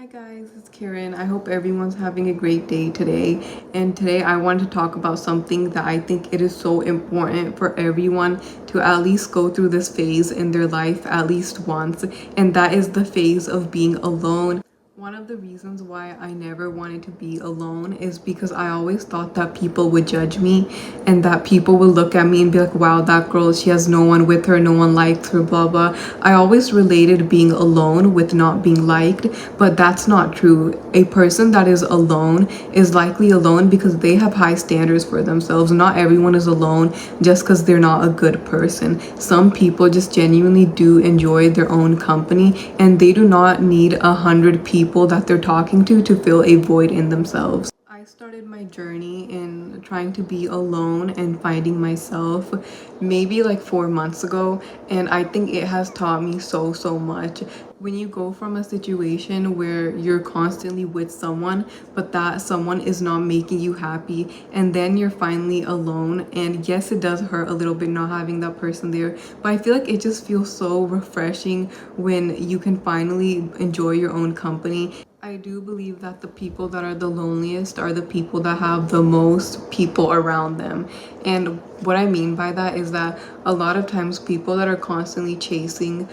Hi guys, it's Karen. I hope everyone's having a great day today. And today I want to talk about something that I think it is so important for everyone to at least go through this phase in their life at least once, and that is the phase of being alone. One of the reasons why I never wanted to be alone is because I always thought that people would judge me and that people would look at me and be like, wow, that girl, she has no one with her, no one likes her, blah, blah. I always related being alone with not being liked, but that's not true. A person that is alone is likely alone because they have high standards for themselves. Not everyone is alone just because they're not a good person. Some people just genuinely do enjoy their own company and they do not need 100 people that they're talking to fill a void in themselves. I started my journey in trying to be alone and finding myself maybe like 4 months ago, and I think it has taught me so much. When you go from a situation where you're constantly with someone but that someone is not making you happy, and then you're finally alone, and yes, it does hurt a little bit not having that person there, but I feel like it just feels so refreshing when you can finally enjoy your own company. I do believe that the people that are the loneliest are the people that have the most people around them. And what I mean by that is that a lot of times people that are constantly chasing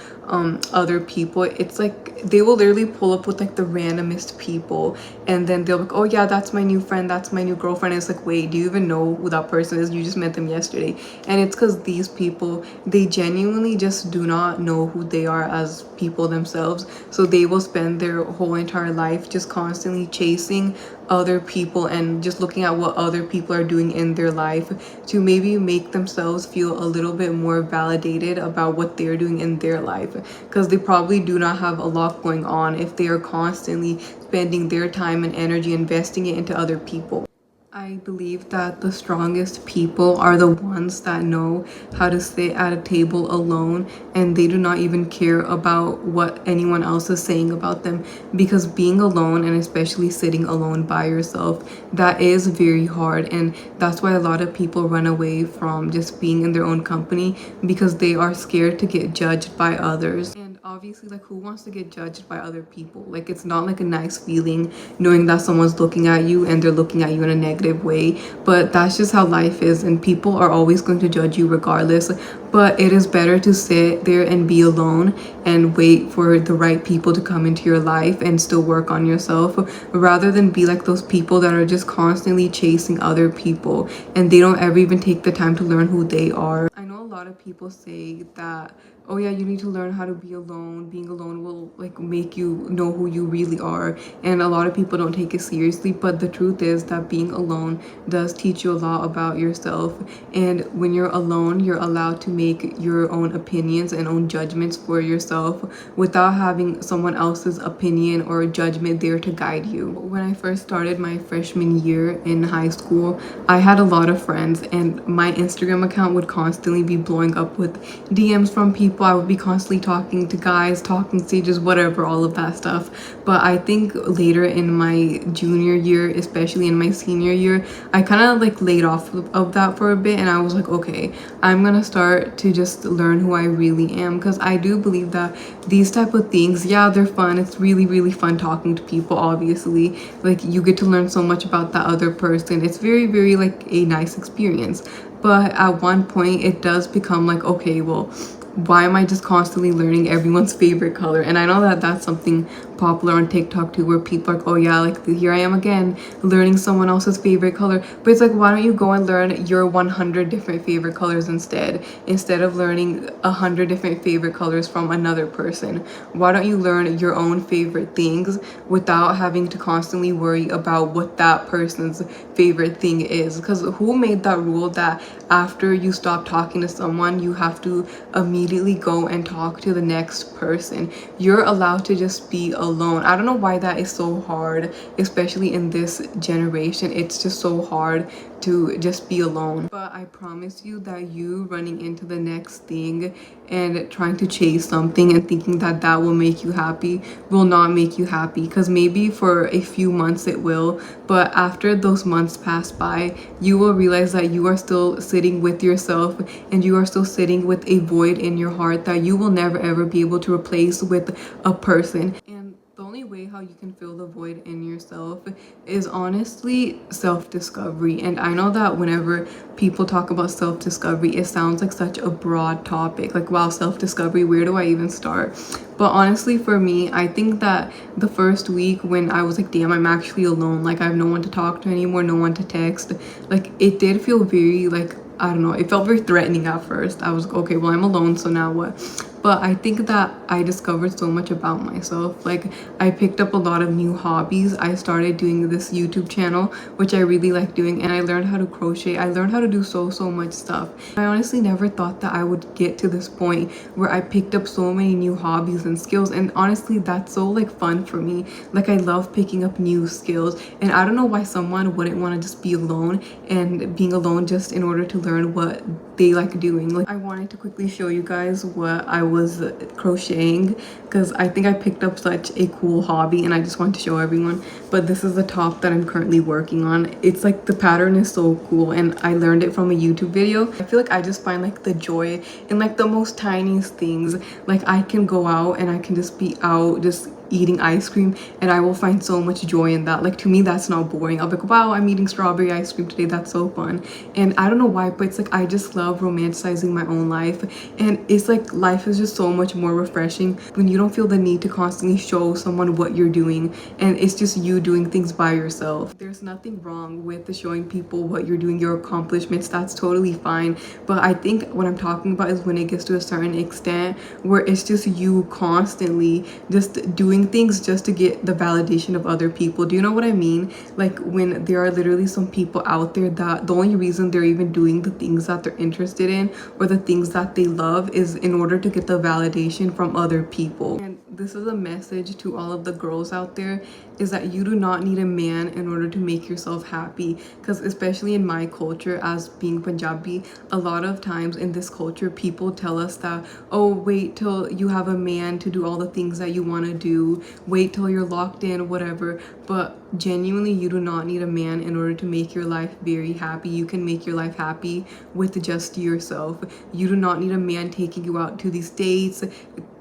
other people, it's like they will literally pull up with like the randomest people, and then they'll be like, oh yeah, that's my new friend, that's my new girlfriend. And it's like, wait, do you even know who that person is? You just met them yesterday. And it's because these people, they genuinely just do not know who they are as people themselves, so they will spend their whole entire life just constantly chasing other people and just looking at what other people are doing in their life to maybe make themselves feel a little bit more validated about what they're doing in their life, because they probably do not have a lot going on if they are constantly spending their time and energy investing it into other people. I believe that the strongest people are the ones that know how to sit at a table alone and they do not even care about what anyone else is saying about them, because being alone, and especially sitting alone by yourself, that is very hard, and that's why a lot of people run away from just being in their own company because they are scared to get judged by others. And obviously, like, who wants to get judged by other people? Like, it's not like a nice feeling knowing that someone's looking at you and they're looking at you in a negative way, but that's just how life is, and people are always going to judge you regardless. But it is better to sit there and be alone and wait for the right people to come into your life and still work on yourself, rather than be like those people that are just constantly chasing other people and they don't ever even take the time to learn who they are. I know a lot of people say that, oh yeah, you need to learn how to be alone. Being alone will like make you know who you really are, and a lot of people don't take it seriously, but the truth is that being alone does teach you a lot about yourself. And when you're alone, you're allowed to make your own opinions and own judgments for yourself without having someone else's opinion or judgment there to guide you. When I first started my freshman year in high school, I had a lot of friends, and my Instagram account would constantly be blowing up with DMs from people. I would be constantly talking to guys, talking stages, whatever, all of that stuff. But I think later in my junior year, especially in my senior year, I kind of like laid off of that for a bit, and I was like, okay, I'm gonna start to just learn who I really am, because I do believe that these type of things, yeah, they're fun. It's really fun talking to people, obviously. Like, you get to learn so much about that other person. It's very like a nice experience. But at one point it does become like, okay, well, why am I just constantly learning everyone's favorite color? And I know that that's something popular on TikTok too, where people are like, oh yeah, like here I am again learning someone else's favorite color. But it's like, why don't you go and learn your 100 different favorite colors instead of learning 100 different favorite colors from another person? Why don't you learn your own favorite things without having to constantly worry about what that person's favorite thing is? Because who made that rule that after you stop talking to someone, you have to immediately go and talk to the next person? You're allowed to just be alone. I don't know why that is so hard, especially in this generation. It's just so hard to just be alone. But I promise you that you running into the next thing and trying to chase something and thinking that that will make you happy will not make you happy, because maybe for a few months it will, but after those months pass by, you will realize that you are still sitting with yourself and you are still sitting with a void in your heart that you will never ever be able to replace with a person. And the only way how you can fill the void in yourself is honestly self-discovery. And I know that whenever people talk about self-discovery, it sounds like such a broad topic. Like, wow, self-discovery, where do I even start? But honestly, for me, I think that the first week when I was like, damn, I'm actually alone, like I have no one to talk to anymore, no one to text, like it did feel very like, I don't know, it felt very threatening at first. I was like, okay, well, I'm alone, so now what? But I think that I discovered so much about myself. Like, I picked up a lot of new hobbies. I started doing this YouTube channel, which I really like doing, and I learned how to crochet. I learned how to do so much stuff. I honestly never thought that I would get to this point where I picked up so many new hobbies and skills, and honestly, that's so like fun for me. Like, I love picking up new skills, and I don't know why someone wouldn't want to just be alone and being alone just in order to learn what they like doing. Like, I wanted to quickly show you guys what I was crocheting because I think I picked up such a cool hobby and I just wanted to show everyone. But this is the top that I'm currently working on. It's like the pattern is so cool and I learned it from a YouTube video. I feel like I just find like the joy in like the most tiniest things. Like, I can go out and I can just be out just eating ice cream and I will find so much joy in that. Like, to me, that's not boring. I'll be like, wow, I'm eating strawberry ice cream today, that's so fun. And I don't know why, but it's like I just love romanticizing my own life, and it's like life is just so much more refreshing when you don't feel the need to constantly show someone what you're doing and it's just you doing things by yourself. There's nothing wrong with showing people what you're doing, your accomplishments, that's totally fine. But I think what I'm talking about is when it gets to a certain extent where it's just you constantly just doing things just to get the validation of other people. Do you know what I mean? Like, when there are literally some people out there that the only reason they're even doing the things that they're interested in or the things that they love is in order to get the validation from other people. And this is a message to all of the girls out there, is that you do not need a man in order to make yourself happy. Because especially in my culture, as being Punjabi, a lot of times in this culture people tell us that, oh, wait till you have a man to do all the things that you want to do, wait till you're locked in, whatever. But genuinely, you do not need a man in order to make your life very happy. You can make your life happy with just yourself. You do not need a man taking you out to these dates,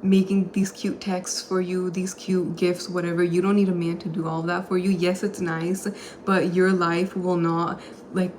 making these cute texts for you, these cute gifts, whatever. You don't need a man to do all that for you. Yes, it's nice, but your life will not like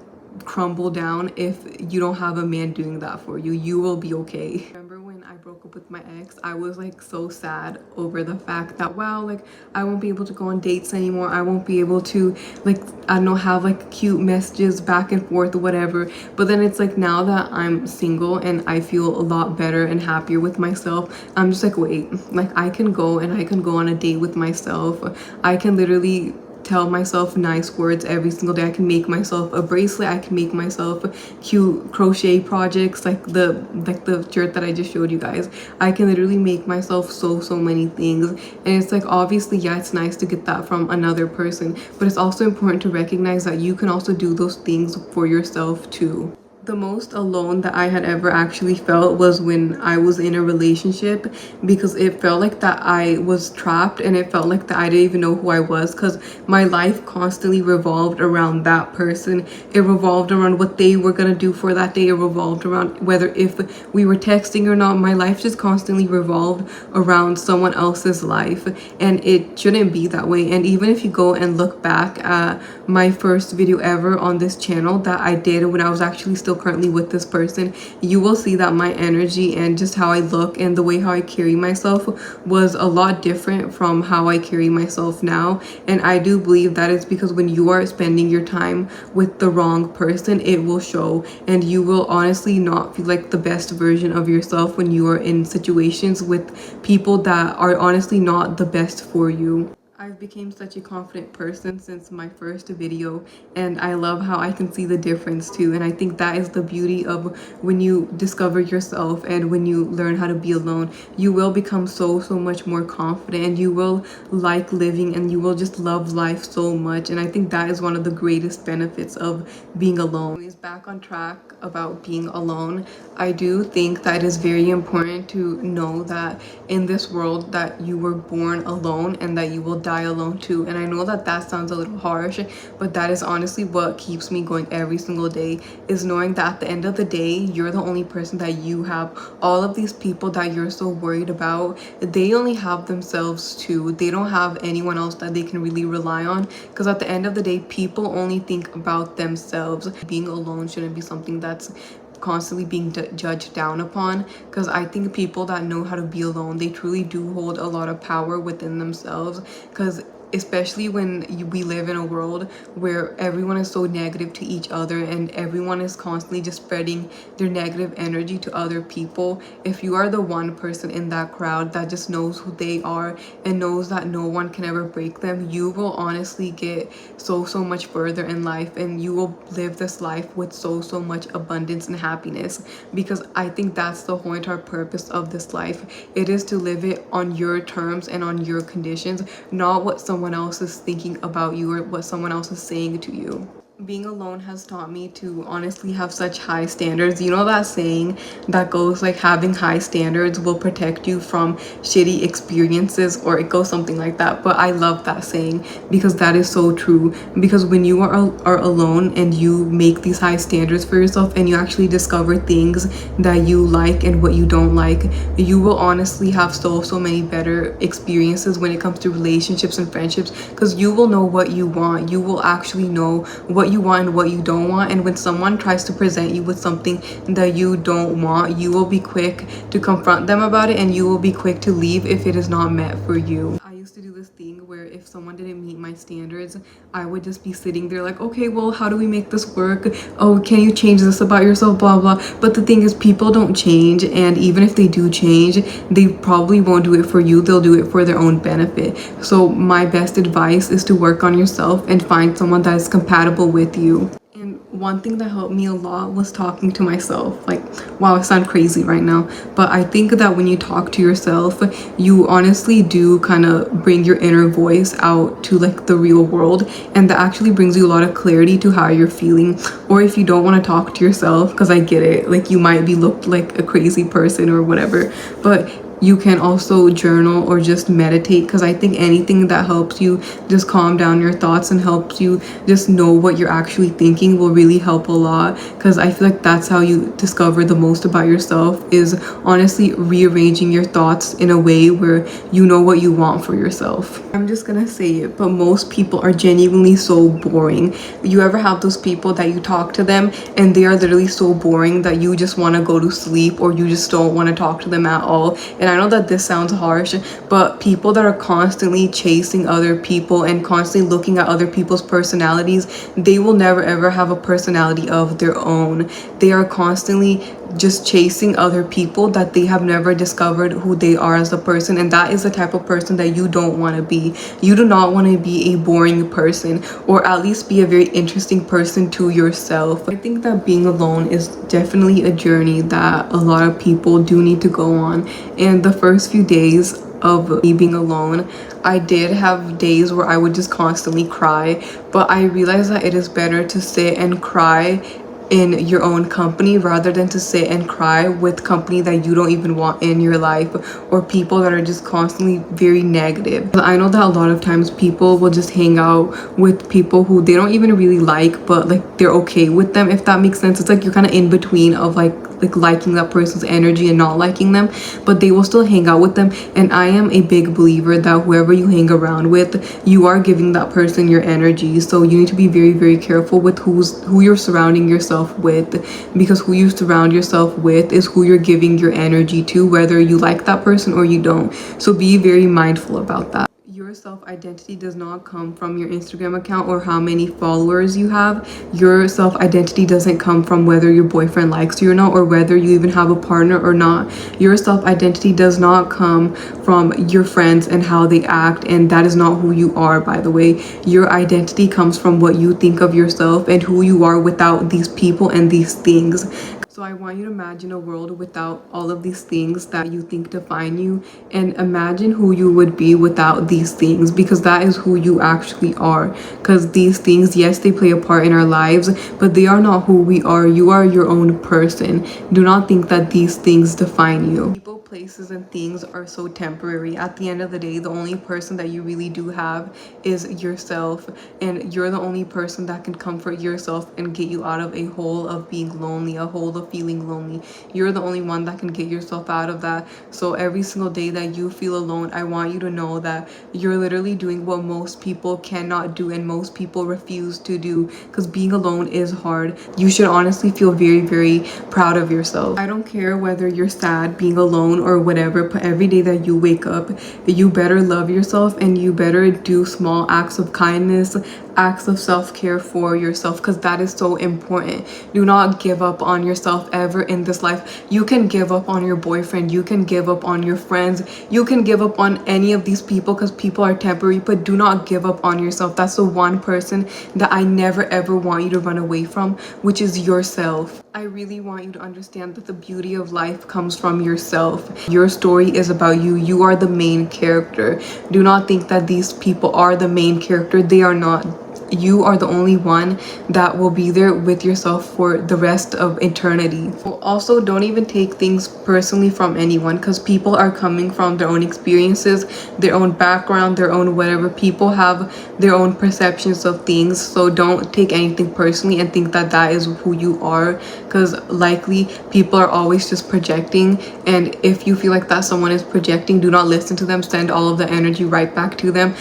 crumble down if you don't have a man doing that for you. You will be okay. Remember when I broke up with my ex, I was like so sad over the fact that, wow, like I won't be able to go on dates anymore. I won't be able to, like, I don't know, have like cute messages back and forth or whatever. But then it's like, now that I'm single and I feel a lot better and happier with myself, I'm just like, wait, like I can go and I can go on a date with myself. I can literally tell myself nice words every single day. I can make myself a bracelet. I can make myself cute crochet projects like the shirt that I just showed you guys. I can literally make myself so many things. And it's like, obviously, yeah, it's nice to get that from another person, but it's also important to recognize that you can also do those things for yourself too. The most alone that I had ever actually felt was when I was in a relationship, because it felt like that I was trapped and it felt like that I didn't even know who I was, because my life constantly revolved around that person. It revolved around what they were gonna do for that day. It revolved around whether if we were texting or not. My life just constantly revolved around someone else's life, and it shouldn't be that way. And even if you go and look back at my first video ever on this channel that I did when I was actually still currently with this person, you will see that my energy and just how I look and the way how I carry myself was a lot different from how I carry myself now. And I do believe that is because when you are spending your time with the wrong person, it will show, and you will honestly not feel like the best version of yourself when you are in situations with people that are honestly not the best for you. I've become such a confident person since my first video, and I love how I can see the difference too. And I think that is the beauty of when you discover yourself and when you learn how to be alone, you will become so much more confident, and you will like living, and you will just love life so much. And I think that is one of the greatest benefits of being alone, is back on track about being alone, I do think that it is very important to know that in this world that you were born alone and that you will die alone too. And I know that that sounds a little harsh, but that is honestly what keeps me going every single day, is knowing that at the end of the day, you're the only person that you have. All of these people that you're so worried about, they only have themselves too. They don't have anyone else that they can really rely on, because at the end of the day, people only think about themselves. Being alone shouldn't be something that's constantly being judged down upon, because I think people that know how to be alone, they truly do hold a lot of power within themselves, because especially when we live in a world where everyone is so negative to each other and everyone is constantly just spreading their negative energy to other people. If you are the one person in that crowd that just knows who they are and knows that no one can ever break them, you will honestly get so much further in life, and you will live this life with so much abundance and happiness, because I think that's the whole entire purpose of this life. It is to live it on your terms and on your conditions, not what someone else is thinking about you or what someone else is saying to you. Being alone has taught me to honestly have such high standards. You know that saying that goes like, having high standards will protect you from shitty experiences, or it goes something like that. But I love that saying because that is so true. Because when you are alone and you make these high standards for yourself and you actually discover things that you like and what you don't like, you will honestly have so many better experiences when it comes to relationships and friendships, because you will know what you want. You will actually know what you want and what you don't want, and when someone tries to present you with something that you don't want, you will be quick to confront them about it, and you will be quick to leave if it is not meant for you. I used to do this thing where if someone didn't meet my standards, I would just be sitting there like, okay, well, how do we make this work? Oh, can you change this about yourself, blah blah. But the thing is, people don't change, and even if they do change, they probably won't do it for you. They'll do it for their own benefit. So my best advice is to work on yourself and find someone that is compatible with you. And one thing that helped me a lot was talking to myself. Like, wow, I sound crazy right now, but I think that when you talk to yourself, you honestly do kind of bring your inner voice out to like the real world, and that actually brings you a lot of clarity to how you're feeling. Or if you don't want to talk to yourself, because I get it, like you might be looked like a crazy person or whatever, but you can also journal or just meditate, because I think anything that helps you just calm down your thoughts and helps you just know what you're actually thinking will really help a lot, because I feel like that's how you discover the most about yourself, is honestly rearranging your thoughts in a way where you know what you want for yourself. I'm just gonna say it, but most people are genuinely so boring. You ever have those people that you talk to them and they are literally so boring that you just want to go to sleep, or you just don't want to talk to them at all? And I know that this sounds harsh, but people that are constantly chasing other people and constantly looking at other people's personalities, they will never ever have a personality of their own. They are constantly just chasing other people that they have never discovered who they are as a person, and that is the type of person that you don't want to be. You do not want to be a boring person, or at least be a very interesting person to yourself. I think that being alone is definitely a journey that a lot of people do need to go on, and the first few days of me being alone, I did have days where I would just constantly cry, but I realized that it is better to sit and cry in your own company rather than to sit and cry with company that you don't even want in your life, or people that are just constantly very negative. I know that a lot of times people will just hang out with people who they don't even really like, but like they're okay with them, if that makes sense. It's like you're kind of in between of like liking that person's energy and not liking them, but they will still hang out with them. And I am a big believer that whoever you hang around with, you are giving that person your energy. So you need to be very careful with who you're surrounding yourself with, because who you surround yourself with is who you're giving your energy to, whether you like that person or you don't. So be very mindful about that. Your self-identity does not come from your Instagram account or how many followers you have. Your self-identity doesn't come from whether your boyfriend likes you or not, or whether you even have a partner or not. Your self-identity does not come from your friends and how they act, and that is not who you are, by the way. Your identity comes from what you think of yourself and who you are without these people and these things. So I want you to imagine a world without all of these things that you think define you, and imagine who you would be without these things, because that is who you actually are. Because these things, yes, they play a part in our lives, but they are not who we are. You are your own person. Do not think that these things define you. People, places, and things are so temporary. At the end of the day, the only person that you really do have is yourself, and you're the only person that can comfort yourself and get you out of a hole of being lonely, a hole of feeling lonely. You're the only one that can get yourself out of that. So every single day that you feel alone, I want you to know that you're literally doing what most people cannot do and most people refuse to do, because being alone is hard. You should honestly feel very, very proud of yourself. I don't care whether you're sad, being alone, or whatever, but every day that you wake up, you better love yourself and you better do small acts of kindness, acts of self-care for yourself, because that is so important. Do not give up on yourself ever in this life. You can give up on your boyfriend, you can give up on your friends, you can give up on any of these people, because people are temporary, but do not give up on yourself. That's the one person that I never ever want you to run away from, which is yourself. I really want you to understand that the beauty of life comes from yourself. Your story is about you. You are the main character. Do not think that these people are the main character. They are not. You are the only one that will be there with yourself for the rest of eternity. Also, don't even take things personally from anyone, because people are coming from their own experiences, their own background, their own whatever. People have their own perceptions of things, so don't take anything personally and think that that is who you are, because likely people are always just projecting. And if you feel like that someone is projecting, do not listen to them. Send all of the energy right back to them.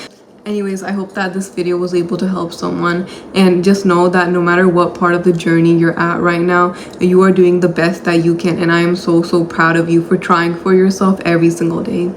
Anyways, I hope that this video was able to help someone, and just know that no matter what part of the journey you're at right now, you are doing the best that you can, and I am so proud of you for trying for yourself every single day.